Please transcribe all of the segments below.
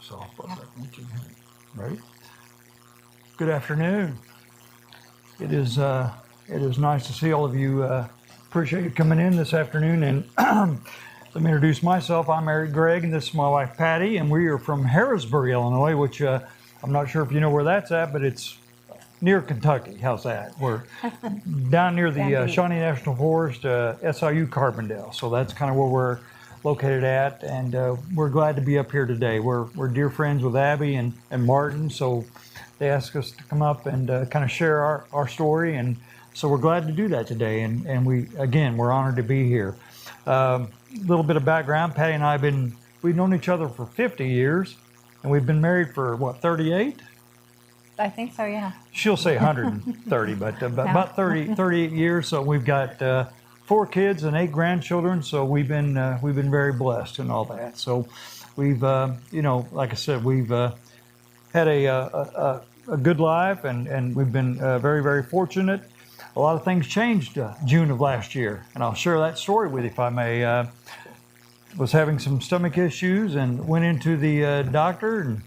So, right. Good afternoon. It is nice to see all of you. Appreciate you coming in this afternoon. And let me introduce myself. I'm married Gregg, and this is my wife Patty, and we are from Harrisburg, Illinois, which I'm not sure if you know where that's at, but it's near Kentucky. How's that? We're down near the Shawnee National Forest, SIU Carbondale. So that's kind of where we're located at, and we're glad to be up here today. We're dear friends with Abby and Martin, so they asked us to come up and kind of share our story, and so we're glad to do that today. And we're honored to be here. A little bit of background: Patty and I we've known each other for 50 years, and we've been married for what, 38? I think so, yeah. She'll say 130, but about 38 years. So we've got 4 kids and 8 grandchildren. So we've been very blessed and all that. So we've like I said, we've had a good life, and we've been very, very fortunate. A lot of things changed June of last year, and I'll share that story with you if I may. Was having some stomach issues and went into the doctor and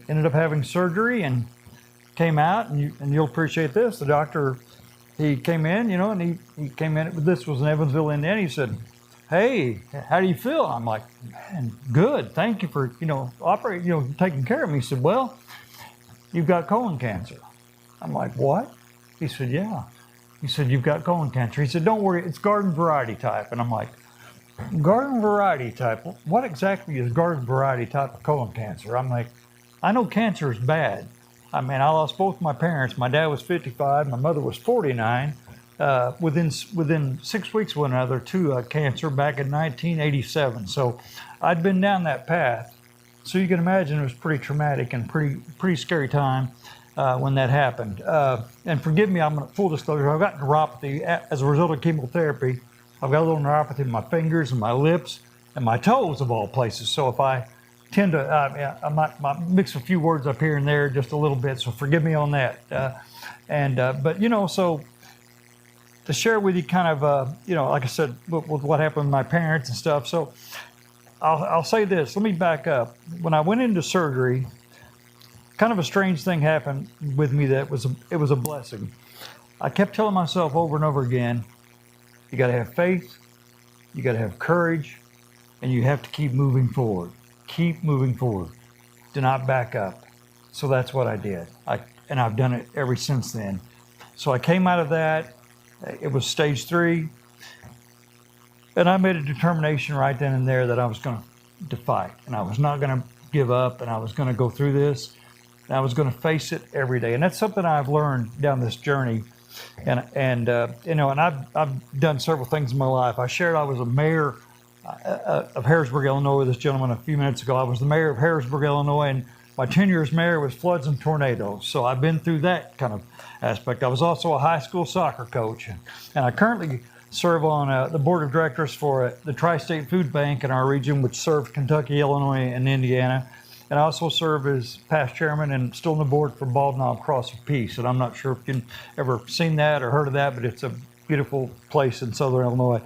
ended up having surgery and came out, and you'll appreciate this. The doctor, he came in, and he came in. This was in Evansville, Indiana. He said, "Hey, how do you feel?" I'm like, "Man, good. Thank you for taking care of me." He said, "Well, you've got colon cancer." I'm like, "What?" He said, "Yeah." He said, "You've got colon cancer." He said, "Don't worry, it's garden variety type." And I'm like, "Garden variety type? What exactly is garden variety type of colon cancer?" I'm like, "I know cancer is bad. I mean, I lost both my parents. My dad was 55, my mother was 49. Within 6 weeks of one another to cancer back in 1987. So I'd been down that path. So you can imagine it was pretty traumatic and pretty scary time when that happened. And forgive me, I'm full disclosure, I've got neuropathy as a result of chemotherapy. I've got a little neuropathy in my fingers and my lips and my toes, of all places. So if I tend to, I might mix a few words up here and there just a little bit, so forgive me on that. But so to share with you kind of, like I said, with what happened with my parents and stuff. So I'll say this, let me back up. When I went into surgery, kind of a strange thing happened with me it was a blessing. I kept telling myself over and over again, you got to have faith, you got to have courage, and you have to keep moving forward. Keep moving forward. Do not back up. So that's what I did. And I've done it ever since then. So I came out of that. It was stage 3. And I made a determination right then and there that I was going to fight. And I was not going to give up. And I was going to go through this. And I was going to face it every day. And that's something I've learned down this journey. And I've done several things in my life. I shared I was a mayor of Harrisburg, Illinois, with this gentleman a few minutes ago. I was the mayor of Harrisburg, Illinois, and my tenure as mayor was floods and tornadoes. So I've been through that kind of aspect. I was also a high school soccer coach, and I currently serve on the board of directors for the Tri-State Food Bank in our region, which serves Kentucky, Illinois, and Indiana. And I also serve as past chairman and still on the board for Bald Knob Cross of Peace. And I'm not sure if you've ever seen that or heard of that, but it's a beautiful place in southern Illinois.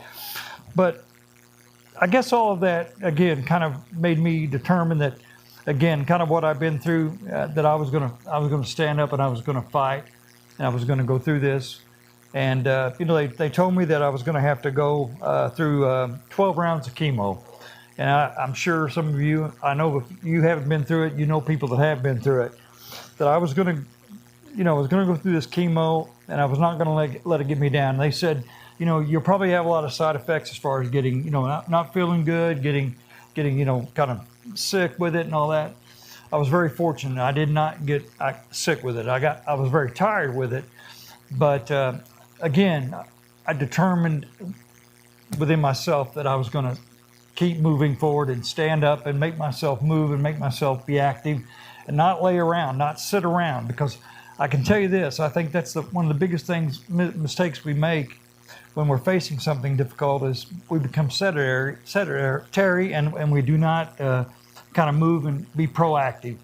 But I guess all of that, again, kind of made me determine that, again, kind of what I've been through, that I was gonna stand up and I was gonna fight, and I was gonna go through this. And they told me that I was gonna have to go through 12 rounds of chemo. And I'm sure some of you, I know if you haven't been through it, you know people that have been through it, that I was gonna go through this chemo, and I was not gonna let it get me down. And they said, you'll probably have a lot of side effects as far as getting, not feeling good, getting, kind of sick with it and all that. I was very fortunate. I did not get sick with it. I was very tired with it. But again, I determined within myself that I was going to keep moving forward and stand up and make myself move and make myself be active and not lay around, not sit around. Because I can tell you this, I think that's one of the biggest mistakes we make when we're facing something difficult is we become sedentary and we do not kind of move and be proactive.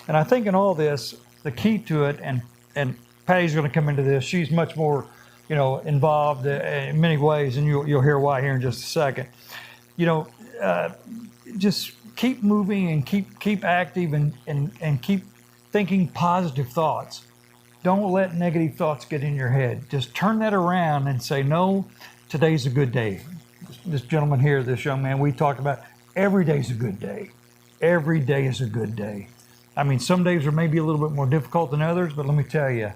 And I think in all this, the key to it, and Patty's going to come into this, she's much more, involved in many ways, and you'll hear why here in just a second. Just keep moving and keep active and keep thinking positive thoughts. Don't let negative thoughts get in your head. Just turn that around and say, no, today's a good day. This gentleman here, this young man, we talked about every day's a good day. Every day is a good day. I mean, some days are maybe a little bit more difficult than others, but let me tell you,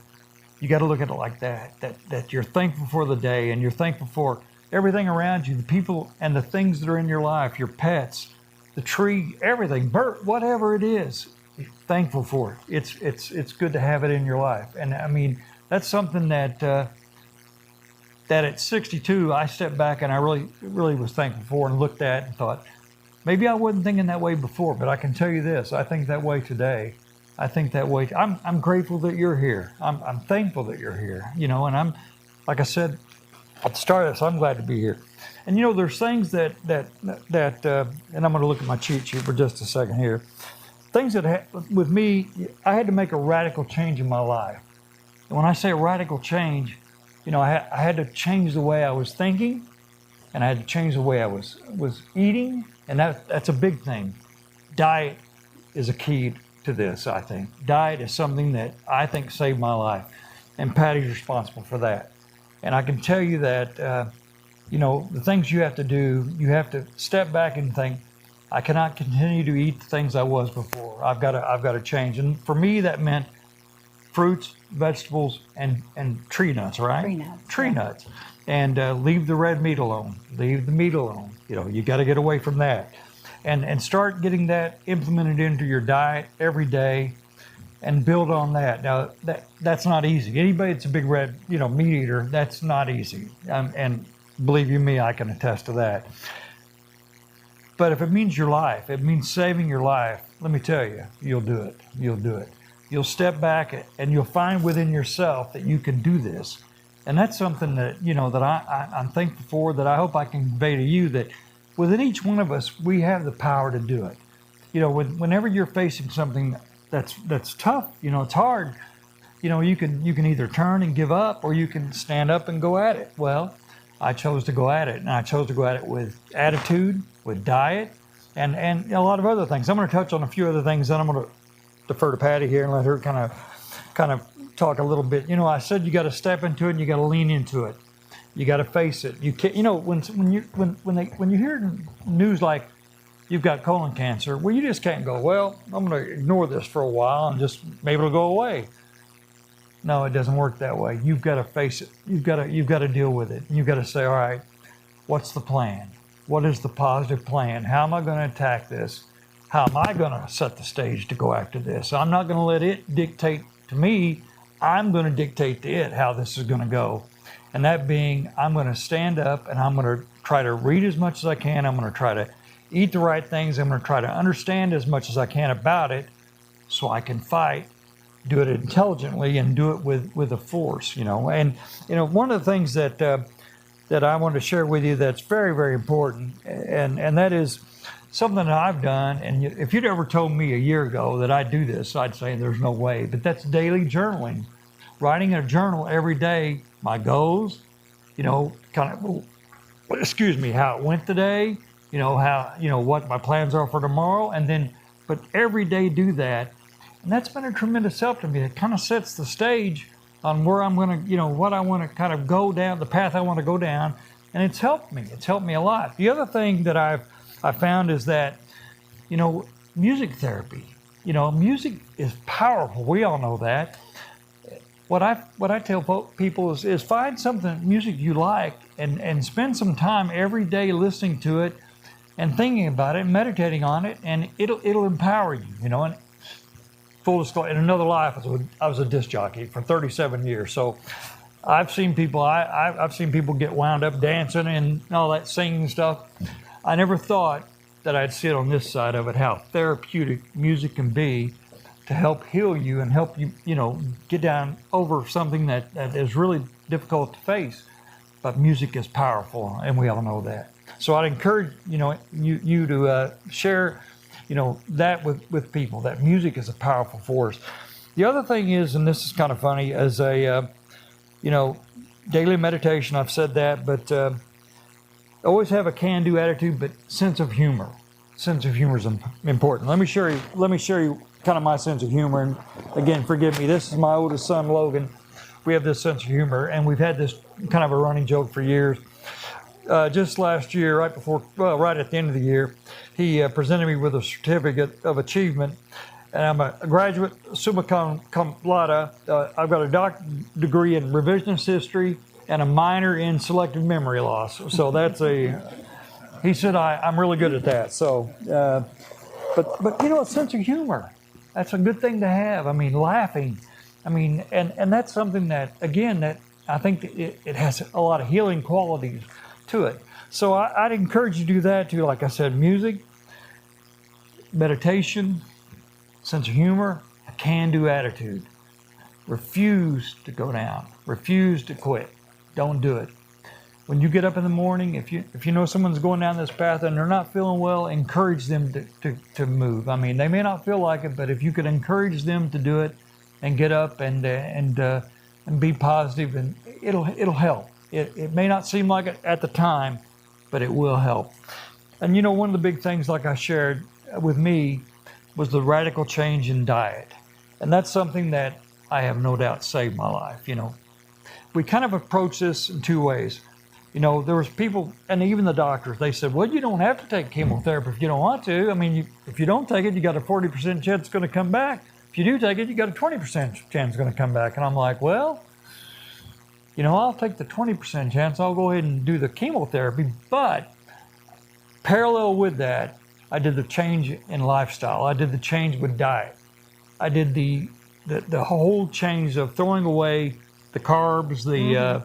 you got to look at it like that you're thankful for the day and you're thankful for everything around you, the people and the things that are in your life, your pets, the tree, everything, bird, whatever it is, you're thankful for it. It's good to have it in your life. And I mean, that's something that at 62, I stepped back and I really was thankful for and looked at and thought, maybe I wasn't thinking that way before, but I can tell you this, I think that way today. I think that way. I'm grateful that you're here. I'm thankful that you're here, and I'm, like I said at the start of this, I'm glad to be here. And there's things that and I'm going to look at my cheat sheet for just a second here. Things that with me, I had to make a radical change in my life. And when I say a radical change, I had to change the way I was thinking, and I had to change the way I was eating, and that's a big thing. Diet is a key to this, I think. Diet is something that I think saved my life, and Patty's responsible for that. And I can tell you that, the things you have to do, you have to step back and think, I cannot continue to eat the things I was before. I've got to change. And for me, that meant fruits, vegetables, and tree nuts, right? Tree nuts. And leave the red meat alone. Leave the meat alone. You got to get away from that. And start getting that implemented into your diet every day and build on that. Now, that's not easy. Anybody that's a big red, meat eater, that's not easy. And believe you me, I can attest to that. But if it means your life, it means saving your life, let me tell you, you'll do it. You'll do it. You'll step back and you'll find within yourself that you can do this. And that's something that, that I'm thankful for, that I hope I can convey to you, that within each one of us, we have the power to do it. Whenever you're facing something that's tough, it's hard, you can either turn and give up, or you can stand up and go at it. Well, I chose to go at it, and I chose to go at it with attitude, with diet, and a lot of other things. I'm going to touch on a few other things, then I'm going to defer to Patty here and let her kind of talk a little bit. I said you got to step into it and you got to lean into it. You got to face it. You can't. When you hear news like you've got colon cancer, well, you just can't go, well, I'm going to ignore this for a while and just maybe it'll go away. No, it doesn't work that way. You've got to face it. You've got to deal with it. You've got to say, all right, what's the plan? What is the positive plan? How am I going to attack this? How am I going to set the stage to go after this? I'm not going to let it dictate to me. I'm going to dictate to it how this is going to go. And that being, I'm going to stand up and I'm going to try to read as much as I can. I'm going to try to eat the right things. I'm going to try to understand as much as I can about it so I can fight, do it intelligently, and do it with a force, And, one of the things that I want to share with you that's very, very important, and that is something that I've done. And if you'd ever told me a year ago that I'd do this, I'd say there's no way. But that's daily journaling. Writing a journal every day, my goals, how it went today, what my plans are for tomorrow, but every day do that. And that's been a tremendous help to me. It kind of sets the stage on where I'm going to, what I want to kind of go down, the path I want to go down. And it's helped me. It's helped me a lot. The other thing that I found is that, music therapy, music is powerful. We all know that. What I tell people is find something, music you like, and spend some time every day listening to it and thinking about it and meditating on it, and it'll empower you, And full disclosure, in another life, I was a disc jockey for 37 years. So I've seen people get wound up dancing and all that singing stuff. I never thought that I'd sit on this side of it, how therapeutic music can be to help heal you and help you, get down over something that is really difficult to face. But music is powerful, and we all know that. So I'd encourage, you to share, that with people, that music is a powerful force. The other thing is, and this is kind of funny, as a, daily meditation, I've said that, but always have a can-do attitude, but sense of humor. sense of humor is important. Let me share you kind of my sense of humor. And again, forgive me. This is my oldest son, Logan. We have this sense of humor, and we've had this kind of a running joke for years. Just last year, right at the end of the year, he presented me with a certificate of achievement, and I'm a graduate summa cum laude. I've got a doctorate degree in revisionist history and a minor in selective memory loss. So that's he said I'm really good at that. So, but a sense of humor, that's a good thing to have. I mean, laughing. I mean, and that's something that, again, that I think it has a lot of healing qualities to it. So I'd encourage you to do that too. Like I said, music, meditation, sense of humor, a can-do attitude. Refuse to go down. Refuse to quit. Don't do it. When you get up in the morning, if you know someone's going down this path and they're not feeling well, encourage them to move. I mean, they may not feel like it, but if you could encourage them to do it and get up and be positive, and it'll help. It may not seem like it at the time, but it will help. And one of the big things, like I shared with me, was the radical change in diet. And that's something that I have no doubt saved my life. We kind of approach this in two ways. There was people, and even the doctors, they said, well, you don't have to take chemotherapy if you don't want to. I mean, if you don't take it, you got a 40% chance it's going to come back. If you do take it, you got a 20% chance it's going to come back. And I'm like, well, I'll take the 20% chance. I'll go ahead and do the chemotherapy. But parallel with that, I did the change in lifestyle. I did the change with diet. I did the whole change of throwing away the carbs, the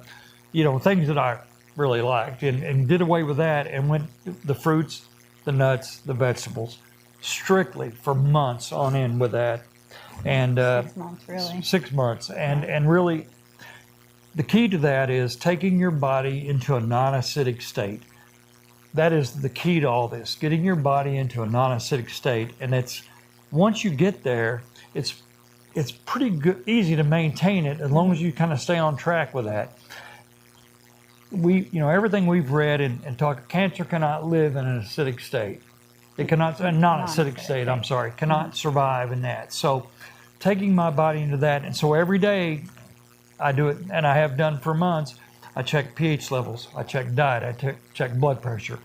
things that I really liked, and did away with that and went the fruits, the nuts, the vegetables, strictly for months on end with that. And 6 months, really. 6 months, and really, the key to that is taking your body into a non-acidic state. That is the key to all this, getting your body into a non-acidic state. And it's, once you get there, it's pretty good, easy to maintain it as long as you kind of stay on track with that. Everything we've read and talked, cancer cannot live in an acidic state. It cannot, a non-acidic state, I'm sorry, cannot survive in that. So taking my body into that, and so every day I do it, and I have done for months. I check pH levels, I check diet, I check blood pressure.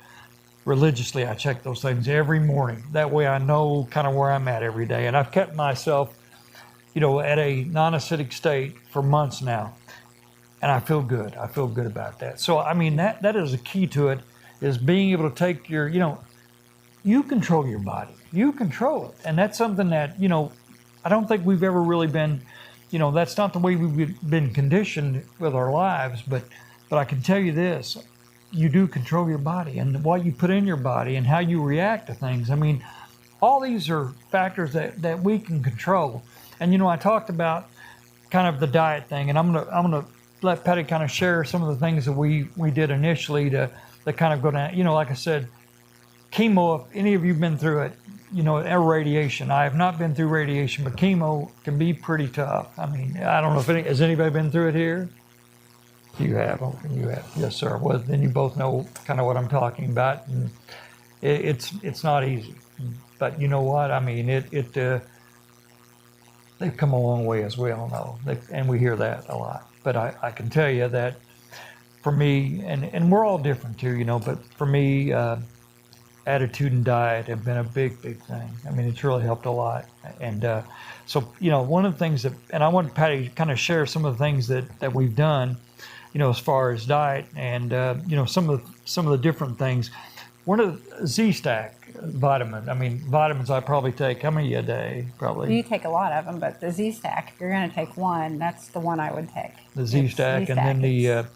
Religiously, I check those things every morning. That way I know kind of where I'm at every day. And I've kept myself, at a non-acidic state for months now. And I feel good. I feel good about that. So, I mean, that is a key to it, is being able to take your, you control your body. You control it. And that's something that, I don't think we've ever really been, that's not the way we've been conditioned with our lives. But I can tell you this, you do control your body and what you put in your body and how you react to things. I mean, all these are factors that we can control. And, I talked about kind of the diet thing, and I'm gonna let Patty kind of share some of the things that we did initially to kind of go down. Like I said, chemo, if any of you have been through it, or radiation. I have not been through radiation, but chemo can be pretty tough. I mean, I don't know if has anybody been through it here? You have. Okay, you have. Yes, sir. Well, then you both know kind of what I'm talking about. And it's not easy, but you know what? I mean, they've come a long way, as we all know, and we hear that a lot. But I can tell you that for me, and we're all different too, but for me, attitude and diet have been a big thing. I mean, it's really helped a lot. And so, one of the things and I want Patty to kind of share some of the things that we've done, as far as diet and, some of the different things. One of the Z-Stack vitamin. I mean, vitamins I probably take, how many a day? Probably. You take a lot of them, but the Z-Stack, if you're going to take one, that's the one I would take. The Z-Stack, and then the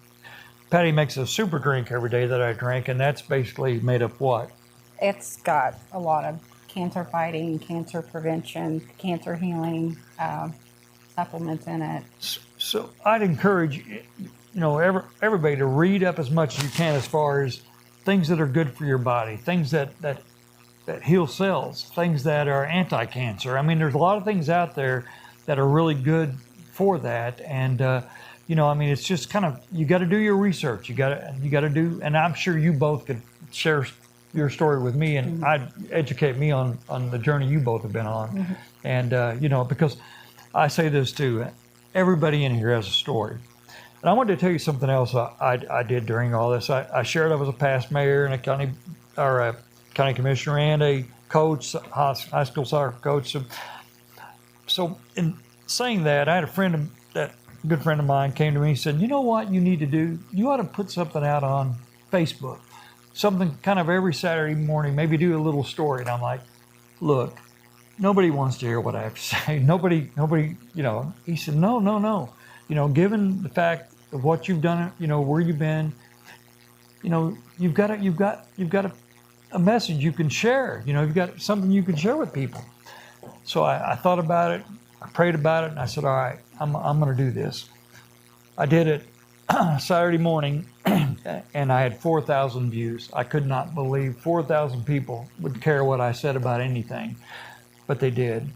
Patty makes a super drink every day that I drink, and that's basically made up what? It's got a lot of cancer fighting, cancer prevention, cancer healing supplements in it. So I'd encourage, everybody to read up as much as you can as far as things that are good for your body, things that heal cells, things that are anti-cancer. I mean, there's a lot of things out there that are really good for that. And, it's just kind of, you got to do your research. You got to do, and I'm sure you both could share your story with me, and I'd educate me on the journey you both have been on. And, because I say this too, everybody in here has a story. And I wanted to tell you something else I did during all this. I shared I was a past mayor and a county commissioner and a coach, high school soccer coach. So in saying that, I had a good friend of mine came to me and said, you know what you need to do? You ought to put something out on Facebook, something kind of every Saturday morning, maybe do a little story. And I'm like, look, nobody wants to hear what I have to say. Nobody, he said, no. Given the fact of what you've done, where you've been, you've got a message you can share. You've got something you can share with people. So I thought about it, I prayed about it, and I said, all right, I'm going to do this. I did it Saturday morning, and I had 4,000 views. I could not believe 4,000 people would care what I said about anything, but they did.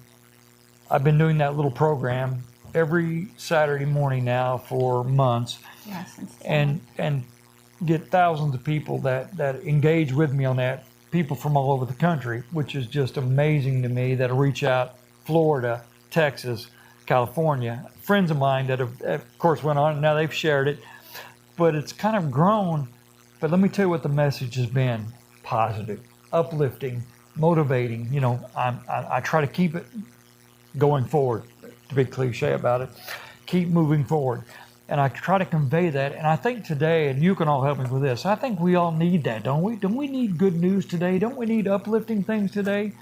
I've been doing that little program every Saturday morning now for months, and get thousands of people that engage with me on that, people from all over the country, which is just amazing to me, that reach out, Florida, Texas, California, friends of mine that have, of course, went on, and now they've shared it, but it's kind of grown. But let me tell you what the message has been: positive, uplifting, motivating. I try to keep it going forward, to be cliche about it, keep moving forward. And I try to convey that. And I think today, and you can all help me with this, I think we all need that, don't we? Don't we need good news today? Don't we need uplifting things today?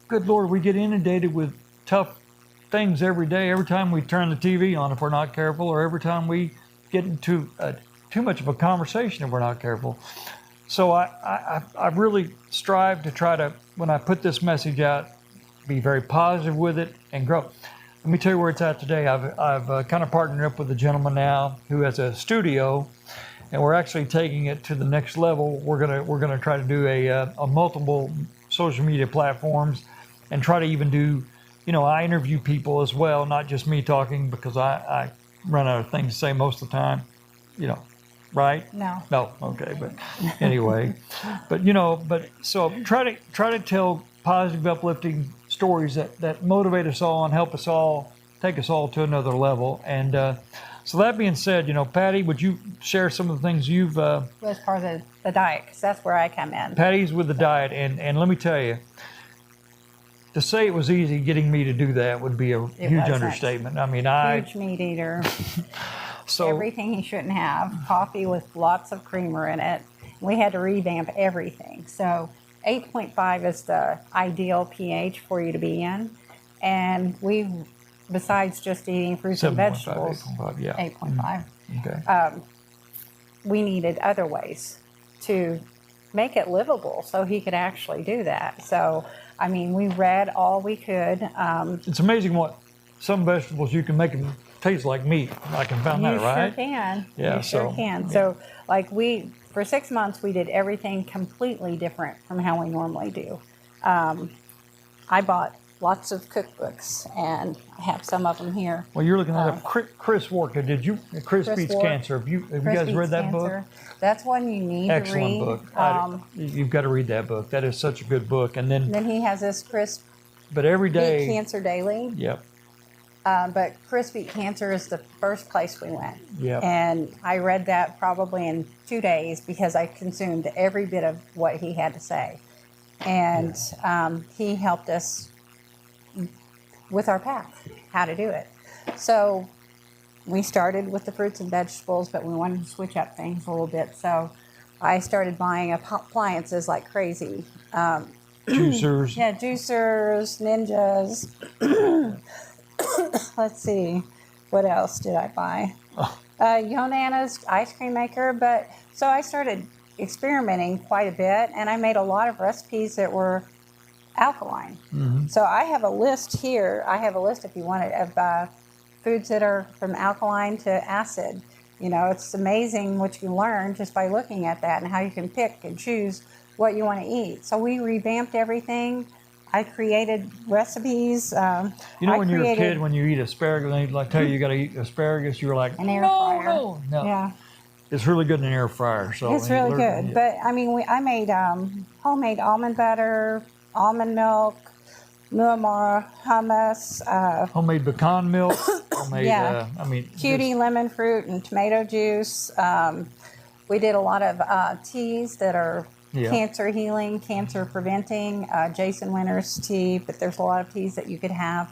Good Lord, we get inundated with tough things every day, every time we turn the TV on if we're not careful, or every time we get into too much of a conversation if we're not careful. So I really strive to try to, when I put this message out, be very positive with it and grow. Let me tell you where it's at today. I've kind of partnered up with a gentleman now who has a studio, and we're actually taking it to the next level. We're gonna try to do a multiple social media platforms, and try to even do, I interview people as well, not just me talking, because I run out of things to say most of the time, right? No, okay, but anyway, but so try to tell positive, uplifting stories that motivate us all and help us all, take us all to another level. And so that being said, Patty, would you share some of the things you've... as far as the diet, because that's where I come in. Patty's with the diet, and let me tell you, to say it was easy getting me to do that would be a huge understatement. I mean, Huge meat eater. So everything he shouldn't have. Coffee with lots of creamer in it. We had to revamp everything. So 8.5 is the ideal pH for you to be in. And we, besides just eating fruits and vegetables, 8.5, yeah. 8.5. Okay. We needed other ways to make it livable so he could actually do that. So, I mean, we read all we could. It's amazing what some vegetables you can make them taste like meat. I can find that, right? You sure can. Yeah, you sure can. Yeah. So, like for 6 months, we did everything completely different from how we normally do. I bought lots of cookbooks, and I have some of them here. Well, you're looking at Chris Warka. Did you? Chris Beats Cancer. Have you guys read that book? That's one you need to read. Excellent book. You've got to read that book. That is such a good book. And then he has this Chris. But every day. Beat Cancer Daily. Yep. But Chris Beat Cancer is the first place we went. Yep. And I read that probably in 2 days because I consumed every bit of what he had to say. And he helped us with our path, how to do it. So we started with the fruits and vegetables, but we wanted to switch up things a little bit. So I started buying appliances like crazy. Juicers. Yeah, juicers, ninjas. Let's see, what else did I buy? Yonana's ice cream maker. But so I started experimenting quite a bit, and I made a lot of recipes that were alkaline. Mm-hmm. So I have a list here. I have a list, if you want it, of foods that are from alkaline to acid. It's amazing what you can learn just by looking at that, and how you can pick and choose what you want to eat. So we revamped everything. I created recipes. When you're a kid, when you eat asparagus, they tell you got to eat asparagus, you were like, an air fryer. No. Yeah. it's really good in an air fryer. So It's really good. But I mean, I made homemade almond butter, almond milk, muammar, hummus, homemade pecan milk, homemade. Yeah. I mean, cutie lemon fruit and tomato juice. We did a lot of teas that are Yeah. cancer healing, cancer preventing. Jason Winter's tea, but there's a lot of teas that you could have.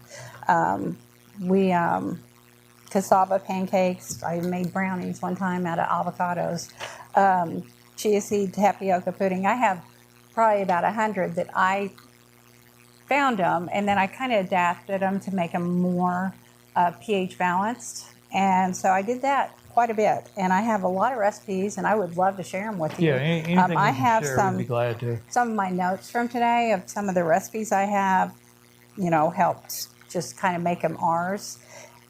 We cassava pancakes. I made brownies one time out of avocados. Chia seed tapioca pudding. I have probably about 100 that I found them, and then I kind of adapted them to make them more pH balanced. And so I did that quite a bit. And I have a lot of recipes, and I would love to share them with you. Yeah, anything I you can have share, we'd be glad to. some of my notes from today of some of the recipes I have, helped just kind of make them ours.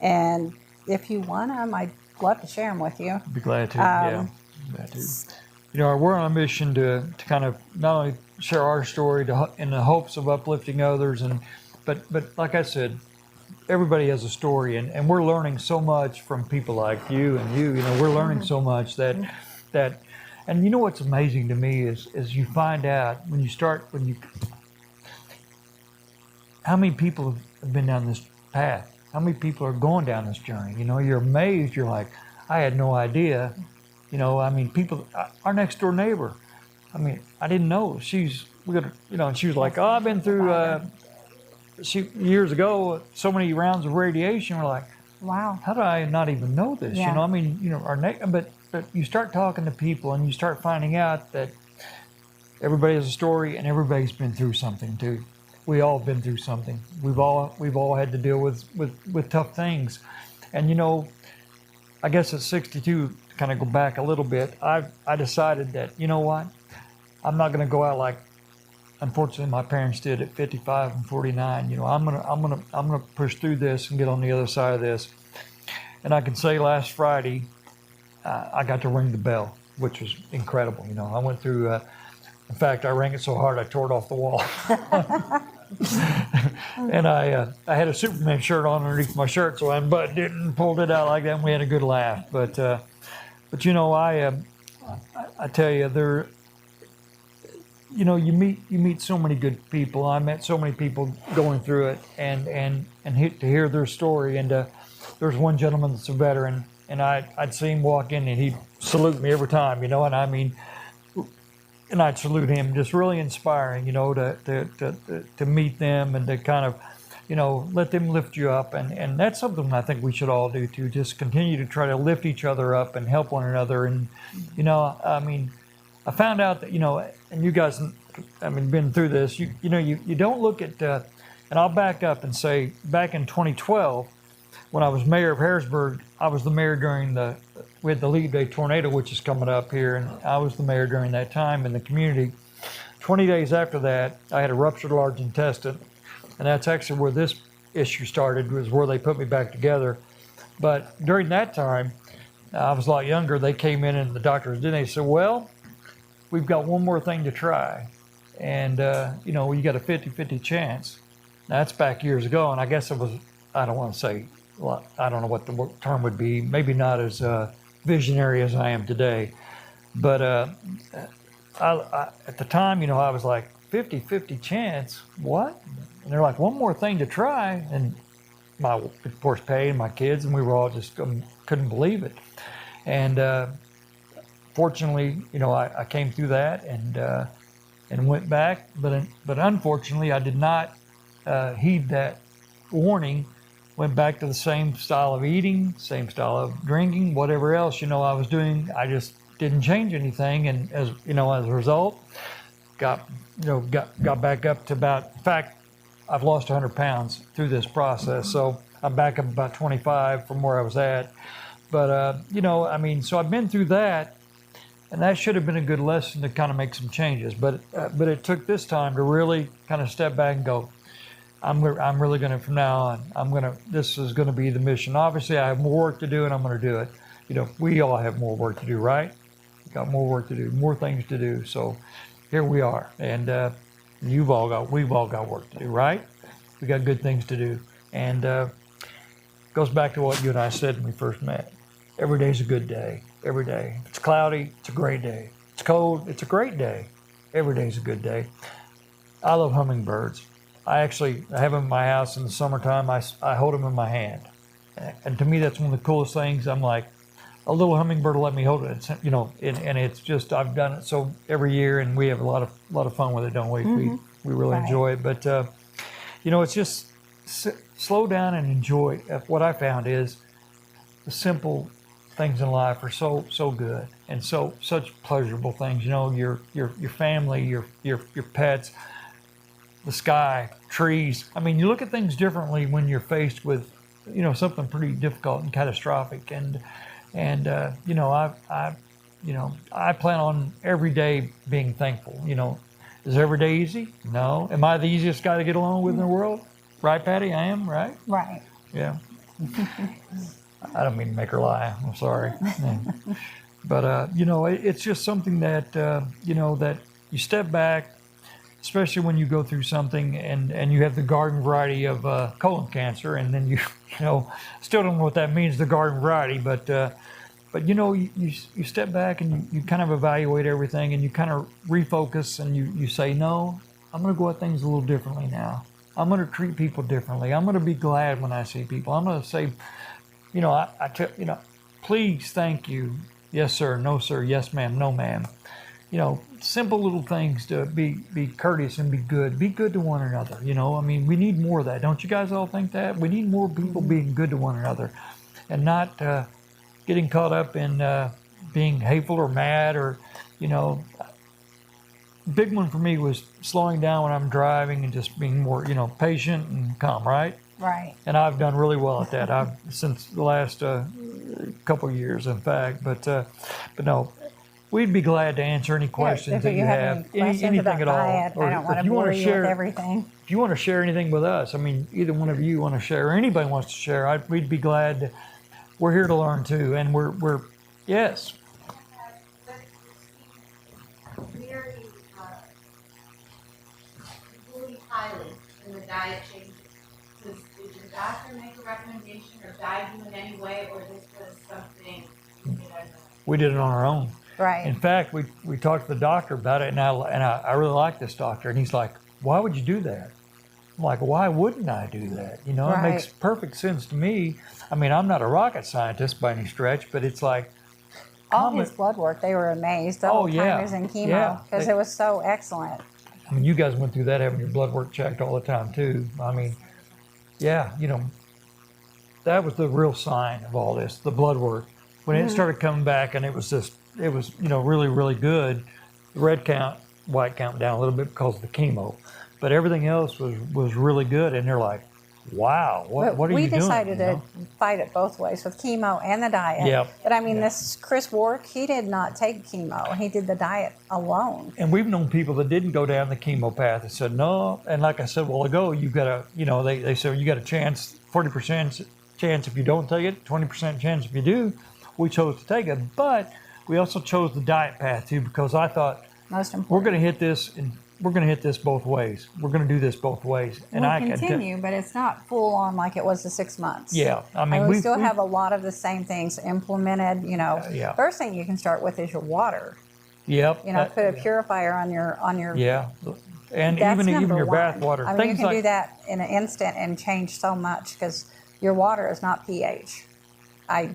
And if you want them, I'd love to share them with you. Be glad to. Yeah, glad to. We're on a mission to kind of not only share our story in the hopes of uplifting others, but like I said, everybody has a story, and we're learning so much from people like you and you. We're learning so much that, and what's amazing to me is you find out how many people have been down this path, how many people are going down this journey. You're amazed. You're like, I had no idea. People, our next door neighbor. I didn't know she was like, oh, I've been through. Years ago, so many rounds of radiation. We're like, wow, how did I not even know this? Yeah. But you start talking to people and you start finding out that everybody has a story and everybody's been through something too. We all been through something. We've all had to deal with tough things. And I guess at 62, to kind of go back a little bit, I decided that, what? I'm not going to go out like, unfortunately, my parents did at 55 and 49. I'm gonna push through this and get on the other side of this. And I can say last Friday, I got to ring the bell, which was incredible. I went through. In fact, I rang it so hard I tore it off the wall. And I had a Superman shirt on underneath my shirt, so I unbuttoned it and pulled it out like that, and we had a good laugh. But I tell you, there. You meet so many good people. I met so many people going through it, and to hear their story. And there's one gentleman that's a veteran, and I'd see him walk in, and he'd salute me every time, and I'd salute him. Just really inspiring, to meet them and to kind of, let them lift you up, and that's something I think we should all do too. Just continue to try to lift each other up and help one another, and I found out that, and you guys, been through this, you don't look at, and I'll back up and say, back in 2012, when I was mayor of Harrisburg, I was the mayor we had the Leap Day tornado, which is coming up here, and I was the mayor during that time in the community. 20 days after that, I had a ruptured large intestine, and that's actually where this issue started, was where they put me back together. But during that time, I was a lot younger. They came in and the doctors did, they said, well, we've got one more thing to try. And, you got a 50-50 chance. Now, that's back years ago, and I guess it was, I don't want to say, well, I don't know what the term would be, maybe not as visionary as I am today. But I, at the time, I was like, 50-50 chance? What? And they're like, one more thing to try. And of course, Patty and my kids, and we were all just couldn't believe it. And fortunately, I came through that and went back, but unfortunately, I did not heed that warning. Went back to the same style of eating, same style of drinking, whatever else I was doing. I just didn't change anything, and as a result, got back up to about. In fact, I've lost 100 pounds through this process, so I'm back up about 25 from where I was at. But so I've been through that. And that should have been a good lesson to kind of make some changes, but it took this time to really kind of step back and go, I'm really going to, from now on, this is going to be the mission. Obviously, I have more work to do, and I'm going to do it. We all have more work to do, right? We got more work to do, more things to do. So here we are, and we've all got work to do, right? We got good things to do, and goes back to what you and I said when we first met. Every day's a good day. every day. If it's cloudy, it's a great day. It's cold, it's a great day. Every day's a good day. I love hummingbirds. I have them in my house in the summertime. I hold them in my hand. And to me, that's one of the coolest things. I'm like, a little hummingbird will let me hold it. It's, and it's just, I've done it so every year, and we have a lot of fun with it, don't we? We really enjoy it. But, it's just slow down and enjoy. What I found is the simple things in life are so good and such pleasurable things. Your family, your pets, the sky, trees. I mean, you look at things differently when you're faced with, something pretty difficult and catastrophic. And I plan on every day being thankful. Is every day easy? No. Am I the easiest guy to get along with in the world? Right, Patty? I am, right? Right. Yeah. I don't mean to make her lie. I'm sorry. Yeah. But, it's just something that, that you step back, especially when you go through something and you have the garden variety of colon cancer, and then you still don't know what that means, the garden variety, but you step back and you kind of evaluate everything, and you kind of refocus, and you say, no, I'm going to go at things a little differently now. I'm going to treat people differently. I'm going to be glad when I see people. I'm going to say, please, thank you, yes sir, no sir, yes ma'am, no ma'am. Simple little things to be courteous and be good to one another. We need more of that. Don't you guys all think that? We need more people being good to one another, and not getting caught up in being hateful or mad, or, big one for me was slowing down when I'm driving and just being more, patient and calm, right? Right. And I've done really well at that. Since the last couple of years, in fact. But no, we'd be glad to answer any questions that you have. Anything at all. Diet, I don't want to bore you with everything. If you want to share anything with us, either one of you want to share, or anybody wants to share, we'd be glad to. We're here to learn too, and we're yes. Very believe highly in the diet changes. Did your doctor make a recommendation or guide you in any way, or this was something you did on your own? We did it on our own. Right. In fact, we talked to the doctor about it, and I really like this doctor, and he's like, why would you do that? I'm like, why wouldn't I do that? It makes perfect sense to me. I'm not a rocket scientist by any stretch, but it's like, all his blood work, they were amazed. The whole time he was in chemo, because it was so excellent. You guys went through that, having your blood work checked all the time too. That was the real sign of all this, the blood work. When it started coming back, and it was really, really good. The red count, white count down a little bit because of the chemo, but everything else was really good. And they're like, wow, what are you doing? We decided to fight it both ways, with chemo and the diet. Yep. But this Chris Warwick, he did not take chemo. He did the diet alone. And we've known people that didn't go down the chemo path and said no. And like I said a while ago, you've got they said you got a chance, 40% chance if you don't take it, 20% chance if you do. We chose to take it, but we also chose the diet path too, because I thought, most important, we're going to hit this, and we're going to hit this both ways. We're going to do this both ways. And we'll continue, but it's not full on like it was the 6 months. Yeah, we still have a lot of the same things implemented. First thing you can start with is your water. Yep. Put a purifier on your. Yeah, and even your bath water. You can do that in an instant and change so much, because your water is not pH. I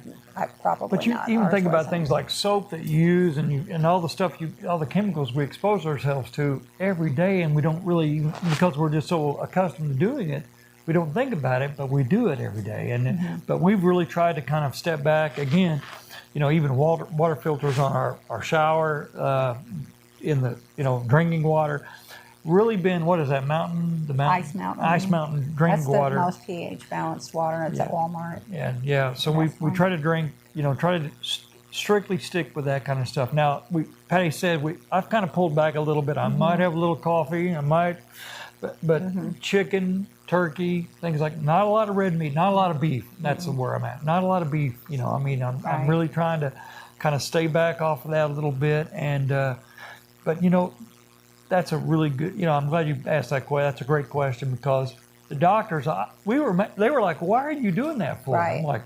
probably. But you not. even Ours think about wasn't. things like soap that you use, and all the stuff all the chemicals we expose ourselves to every day, and we don't really, because we're just so accustomed to doing it, we don't think about it, but we do it every day. And but we've really tried to kind of step back again. Even water filters on our shower, in the drinking water. Really been, what is that mountain? The mountain, Ice Mountain drinking water. That's the most pH balanced water. It's at Walmart. Yeah. So we try to drink, try to strictly stick with that kind of stuff. Now, Patty said I've kind of pulled back a little bit. I might have a little coffee. I might, but chicken, turkey, things like, not a lot of red meat, not a lot of beef. That's where I'm at. Not a lot of beef. I'm really trying to kind of stay back off of that a little bit, and but that's a really good, I'm glad you asked that question. That's a great question, because the doctors, they were like, why are you doing that for? Right. I'm like,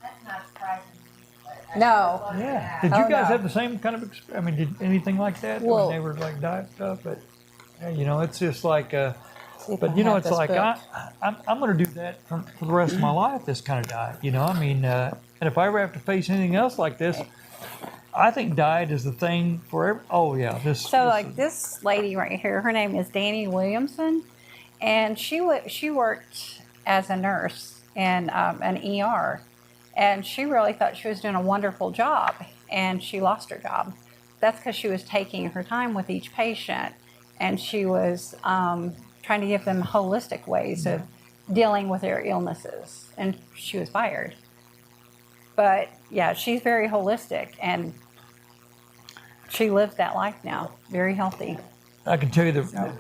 That's not surprising to me, but No. Yeah. Did Oh, you guys no. have the same kind of? I mean, did anything like that Well- when they were like diet stuff? But you know, it's just like. See if But I you know, have it's this like book. I'm going to do that for the rest of my life. This kind of diet, you know. I mean, and if I ever have to face anything else like this, I think diet is the thing for every. Oh yeah, So like this lady right here, her name is Danny Williamson, and she worked as a nurse in an ER, and she really thought she was doing a wonderful job, and she lost her job. That's because she was taking her time with each patient, and she was trying to give them holistic ways of dealing with their illnesses, and she was fired. But yeah, she's very holistic, and she lives that life now, very healthy. I can tell you that,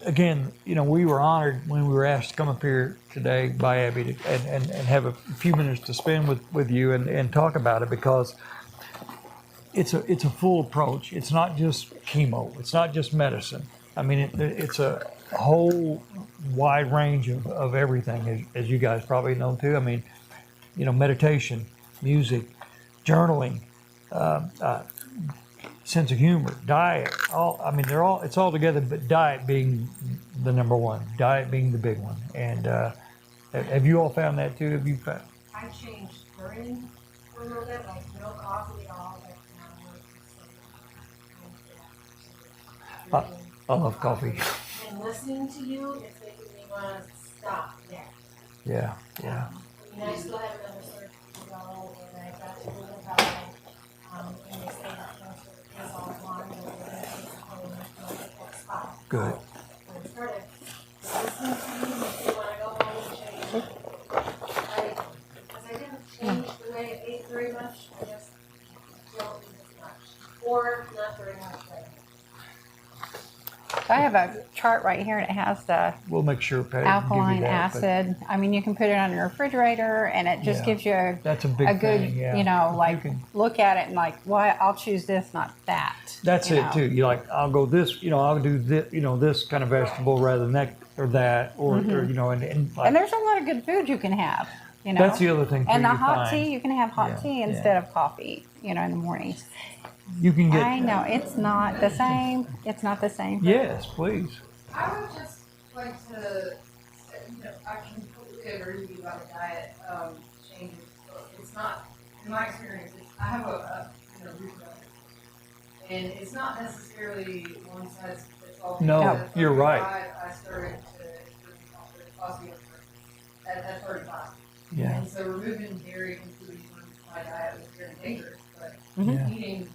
again, you know, we were honored when we were asked to come up here today by Abby and have a few minutes to spend with you and talk about it, because it's a full approach. It's not just chemo. It's not just medicine. I mean, it's a whole wide range of everything, as you guys probably know too. I mean, you know, meditation, music, journaling, sense of humor, diet. It's all together, but diet being the number one. Diet being the big one. And have you all found that too? Have you found? I changed burning for a little bit, like no coffee at all, like now I love coffee. And listening to you is making me want to stop there. Yeah, yeah. I mean, I still have another surgery to go, and I got to go about it. And they say that cancer is all gone, but we're going to take the whole next spot. Good. So I started listening to you, makes me want to go home and change. Because I didn't change the way I ate very much, I just don't eat as much. Or not very much right now. I have a chart right here, and it has the We'll make sure Patty can give alkaline you that. but acid. I mean, you can put it on your refrigerator, and it just Yeah. gives you That's a big a good, thing. Yeah. you know, If like can- look at it and like, why I'll choose this, not that. That's you it know. too. You like, I'll go this, you know, I'll do this, you know, this kind of vegetable rather than that or that, or you know, and like, And there's a lot of good food you can have. You know, that's the other thing too. and the you hot find. tea, you can have hot Yeah, tea yeah. instead of coffee. You know, in the mornings. You can get. I know it's not the same. It's not the same. Yes, please. I would just like to, you know, I completely agree with you about the diet changes. So it's not, in my experience, I have a you know, reflux, and it's not necessarily one size fits all. No, Because at you're right. 35, I started to osteoporosis at 35. Yeah. And so removing dairy completely from my diet was very dangerous, but Yeah. eating,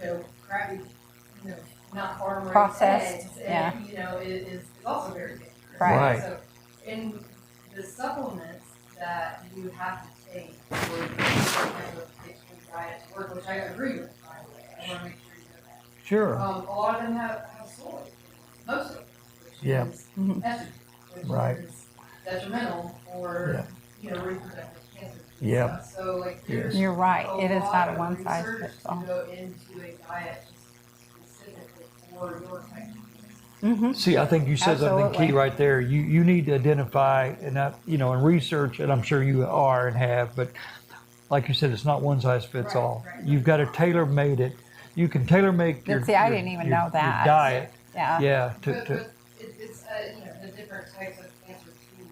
you know, crappy, you know, not farm raised Processed, eggs, yeah. and, you know, is also very dangerous. Right. So, in the supplements that you have to take for your type of diet to work, which I agree with, by the way, I want to make sure you know that. Sure. A lot of them have soy, most of them, which Yeah. is Mhm. estrogen, which Right. is detrimental for, you know, reproductive cancer. and Yeah. stuff. So like, Yes. there's You're right. a It is lot not a of one size research fits all. to go into a diet specifically for your type. Mm-hmm. See, I think you said something Absolutely. key right there. You need to identify and you know, and research, and I'm sure you are and have, but like you said, it's not one size fits Right, all. right. You've got to tailor made it. You can tailor make your. See, I your- didn't even your- know your that. diet. Yeah. Yeah. But it's you know, the different types of cancer too,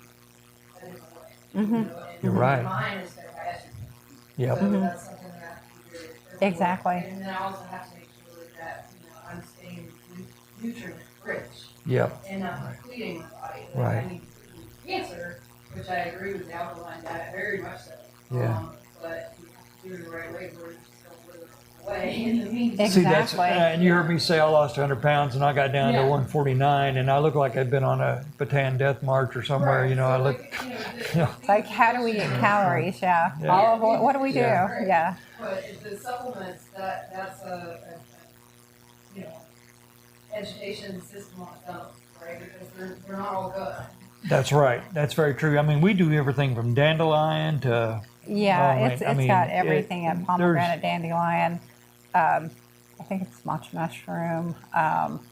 a different way. Mhm. You know, and You're right. Mine is fed by estrogen. Yep. So Mhm. that's something that I have to be very careful with. Exactly. And then I also have to make sure that, you know, I'm staying nutrient rich Yep. and not depleting my body. Like, Right. I need to eat cancer, which I agree with the alkaline diet very much so. Yeah. But you have to do it the right way where you just don't live away in the meantime. Exactly. See, that's, and you heard me say I lost 100 pounds and I got down to Yeah. 149 and I look like I'd been on a Bataan death march or somewhere, you know, I So, look, like, you know, you know. It's like, how do we get calories? Yeah. Yeah. All of what do we do? Yeah. Yeah. But the supplements, that's a you know, education system on its own, right? Because they're not all good. That's right. That's very true. I mean, we do everything from dandelion to, Yeah, Oh, it's I mean, got everything at there's- pomegranate, dandelion. I think it's matcha mushroom.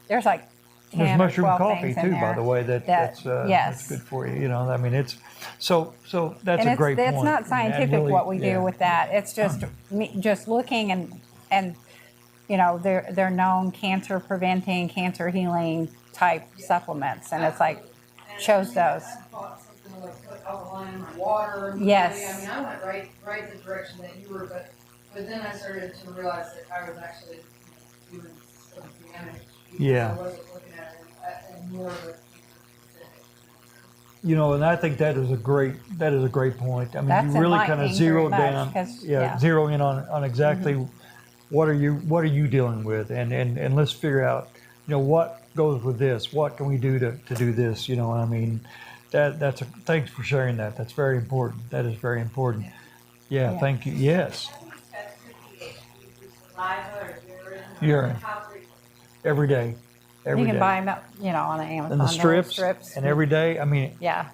There's like There's 10 or mushroom 12 coffee things in too, there. by the way. That's yes. good for you. You know, I mean, it's so that's And a great point. it's not scientific really, what we yeah. do with that. It's just just looking and you know they're known cancer preventing, cancer healing type supplements, and it's like shows those. I bought something like put alkaline in my water. Yes. I mean, I went right the direction that you were, but then I started to realize that I was actually doing some damage. Because Yeah. I wasn't looking at it and more of a You know, and I think that is a great point. I mean, That's you really kind of enlightening zero very much, down, 'cause, zero in on exactly what are you dealing with, and let's figure out, you know, what goes with this. What can we do to do this? You know, I mean, thanks for sharing that. That's very important. That is very important. Yeah, Yeah. thank you. Yes, urine every day, every You can day. buy them, you know, on Amazon. And the They're strips, and every day. I mean, yeah.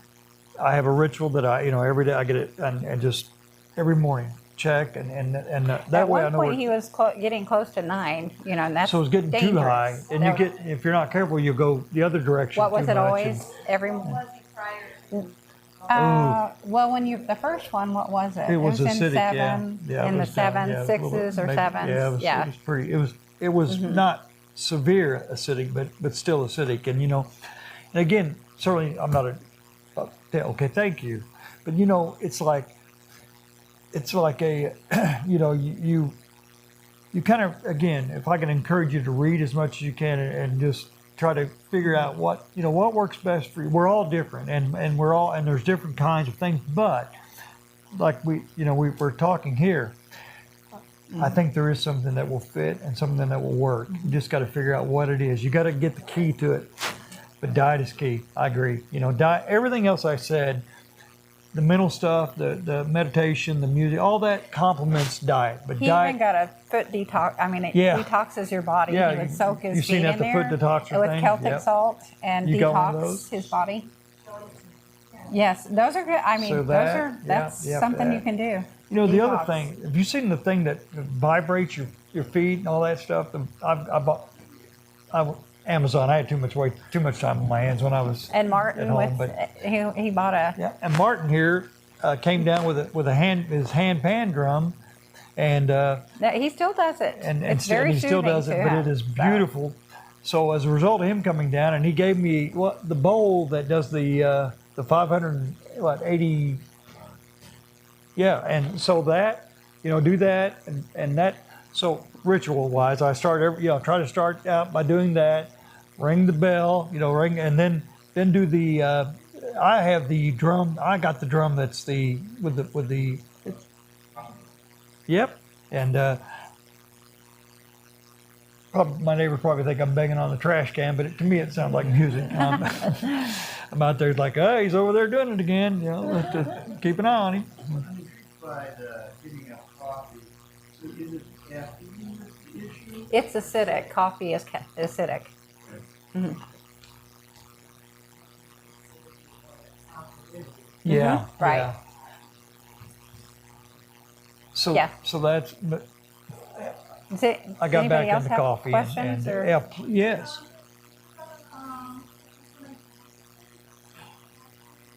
I have a ritual that every day I get it, and just every morning check, and that At way I one know. point, he was getting close to 9. You know, and that's So it's getting too high, dangerous. and if you're not careful, you'll go the other direction. What was too it much, always? Every. Well, the first one, what was it? It was in acidic, 7, yeah. in It the was down, 7s, a little 6s, or maybe- 7s. Yeah, it was pretty. It was not severe acidic, but still acidic, and and again, certainly I'm not okay. Thank you, but it's like a you kind of, again, if I can encourage you to read as much as you can and just try to figure out what works best for you. We're all different, and there's different kinds of things, but like we're talking here, I think there is something that will fit and something that will work. You just got to figure out what it is. You got to get the key to it. But diet is key. I agree. Diet, everything else I said, the mental stuff, the meditation, the music, all that complements diet. But He diet, even got a foot detox. I mean, it Yeah. detoxes your body. Yeah, He would soak his you seen feet that, in the there foot detoxer with thing? Celtic Yep. salt and You got one of detox those? his body. Yes, those are good. I mean, So that's yeah, something that. you can do. The other Detox. thing, have you seen the thing that vibrates your feet and all that stuff? I bought Amazon. I had too much time on my hands when I was And Martin at home. But he bought a. yeah, and Martin here came down with his hand pan drum, and He still does it. and It's very he still soothing does it, to but him. it is beautiful. So as a result of him coming down, and he gave me the bowl that does the 580. Yeah, and so that do that and that. So ritual wise, I start try to start out by doing that, ring the bell, ring, and then do the. I have the drum. I got the drum that's with the. Yep, and. My neighbors probably think I'm banging on the trash can, but to me it sounds like music. I'm out there like, oh, he's over there doing it again. Keep an eye on him. Tried getting a coffee. So is it caffeine that's the issue? It's acidic. Coffee is acidic. Yeah. Right. Yeah. So Yeah. so that's. But I Does got anybody back else into have coffee questions? and or? yeah, yes.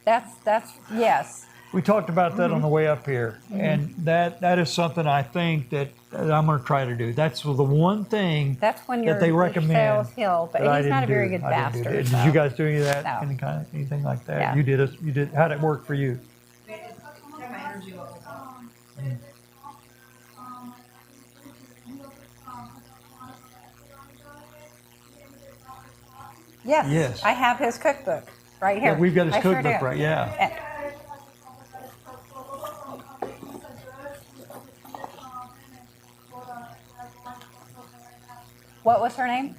That's yes. We talked about that on the way up here, and that is something I think that I'm going to try to do. That's the one thing That's when that they your recommend sales heal, but that I he's not a didn't very do. good I didn't do bastard. that. so. Did you guys do any of that? No. Anything like that? Yeah. You did. How'd it work for you? Kept my energy level up. Yes. Yes. I have his cookbook right here. Yeah, we've got his I sure cookbook do. right. Yeah. Eh, What was her name?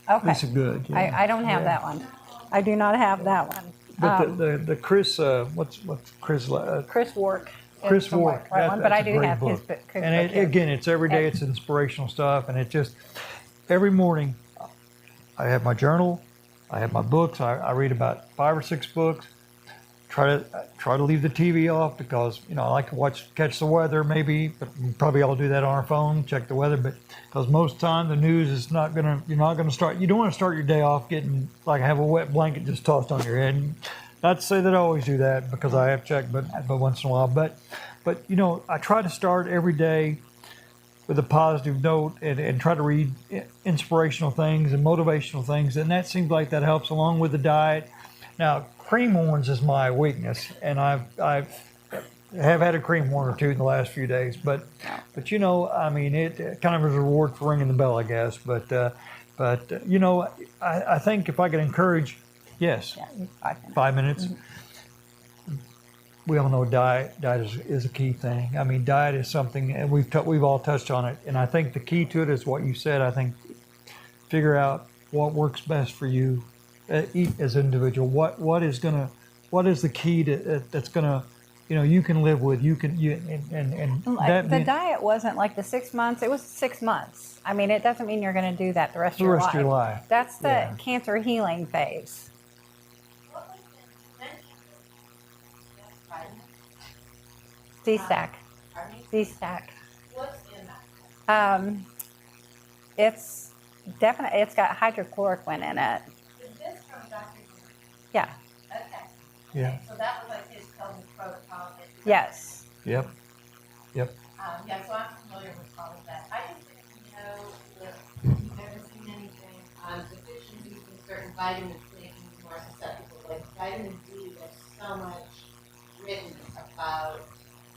Okay. Lisa Good. Yeah. I don't have Yeah. that one. I do not have that one. But the Chris what's Chris Chris Wark. is Chris the Wark. right one, but that's I a do great have his book. cookbook And here. again, it's every day. It's inspirational stuff, and it just every morning. I have my journal. I have my books. I read about 5 or 6 books. try to leave the TV off because I like to catch the weather maybe, but we probably all do that on our phone, check the weather. But because most of the time the news is you're not gonna start. You don't want to start your day off getting like have a wet blanket just tossed on your head. Not to say that I always do that because I have checked, but once in a while. But I try to start every day with a positive note and try to read inspirational things and motivational things, and that seems like that helps along with the diet. Now, cream horns is my weakness, and I have had a cream horn or two in the last few days, but I mean, it kind of is a reward for ringing the bell, I guess. But I think if I could encourage, yes, 5 minutes. We all know diet is a key thing. I mean, diet is something, and we've all touched on it. And I think the key to it is what you said. I think figure out what works best for you, eat as an individual. What is the key that's gonna, you can live with. The diet wasn't like the 6 months. It was 6 months. I mean, it doesn't mean you're going to do that the rest of your life. That's the cancer healing phase. D-stack. D-stack. What's in that? It's definitely, it's got hydrochloroquine in it. Is this from Dr. Yeah. Okay. Yeah. So that was like his COVID protocol. Yes. Yep. Yeah, so I'm familiar with all of that. I just didn't know if you've ever seen anything on deficiencies in certain vitamins making you more susceptible. Like vitamin D, there's so much written about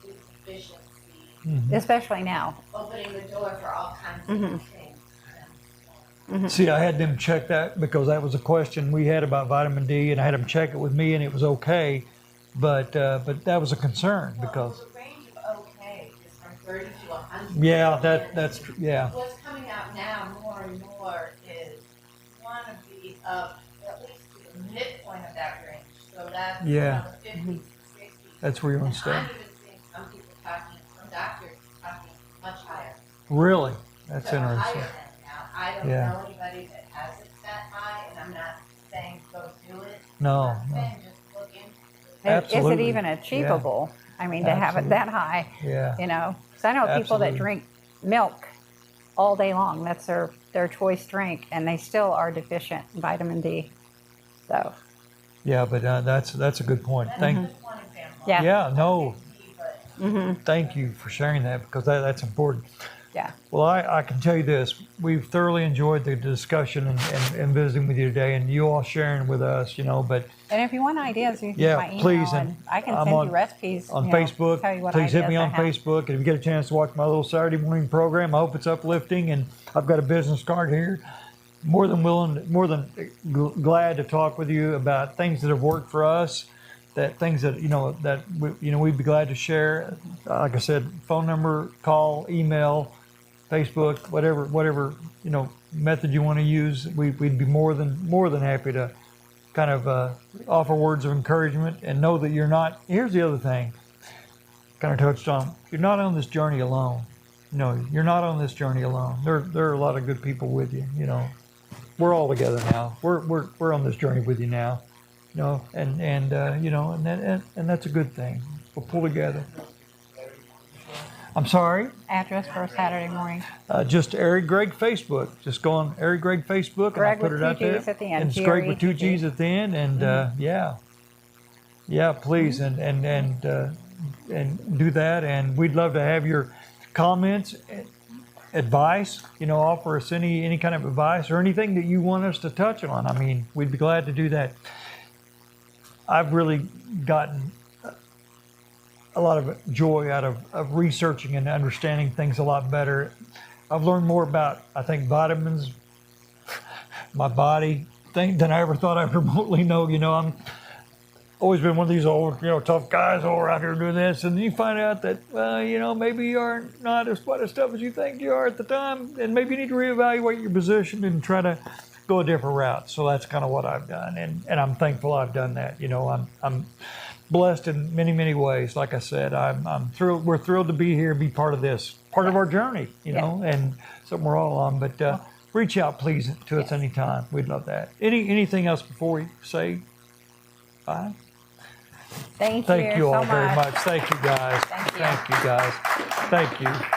its deficiency, Especially now. opening the door for all kinds of things. See, I had them check that because that was a question we had about vitamin D, and I had them check it with me, and it was okay. But that was a concern because The range of okay is from 30 to 100. that's yeah. What's coming out now more and more is one of the at least to the midpoint of that range. So that's Yeah. the 50s, 60s. That's where you want And to stay. I'm even seeing some people talking, some doctors talking much higher. Really, that's So interesting. higher than now. I don't Yeah. know anybody that has it that high, and I'm not saying go do it. No, I'm no. saying just look into it. Is it Absolutely. even achievable? I mean, to have it that high, Yeah. Because I know people that Absolutely. drink milk all day long. That's their choice drink, and they still are deficient in vitamin D. So, Yeah, but that's a good point. That's just one example. yeah. Yeah, no, But thank you for sharing that because that's important. Yeah. Well, I can tell you this. We've thoroughly enjoyed the discussion and visiting with you today, and you all sharing with us, but And if you want ideas, you can Yeah, my email, please, and and I can I'm send on- you recipes on you know, Facebook, Tell you what please hit me ideas on I have. Facebook. And if you get a chance to watch my little Saturday morning program, I hope it's uplifting. And I've got a business card here. More than glad to talk with you about things that have worked for us. That things that we'd be glad to share. Like I said, phone number, call, email, Facebook, whatever method you want to use. We'd be more than happy to kind of offer words of encouragement and know that you're not. Here's the other thing, kind of touched on. You're not on this journey alone. No, you're not on this journey alone. There are a lot of good people with you. We're all together now. We're on this journey with you now. And that's a good thing. We'll pull together. I'm sorry. Address for Saturday morning. Just Eric Gregg Facebook. Just go on Eric Gregg Facebook, Greg and I put with it out two there. G's at the end, And it's Greg with two G-R-E-G-G. G's at the end, and yeah, please, and do that. And we'd love to have your comments, advice. Offer us any kind of advice or anything that you want us to touch on. I mean, we'd be glad to do that. I've really gotten a lot of joy out of researching and understanding things a lot better. I've learned more about, I think, vitamins, my body, thing than I ever thought I'd remotely know. I'm always been one of these old, tough guys all around here doing this, and you find out that, maybe you are not as tough as you think you are at the time, and maybe you need to reevaluate your position and try to go a different route. So that's kind of what I've done, and I'm thankful I've done that. I'm blessed in many, many ways. Like I said, I'm thrilled. We're thrilled to be here, be part of this, part of our journey, and something we're all on. But reach out, please, to us anytime. We'd love that. Anything else before we say bye? Thank you Thank you all so very much. Thank you guys. Thank you. Thank you guys. Thank you.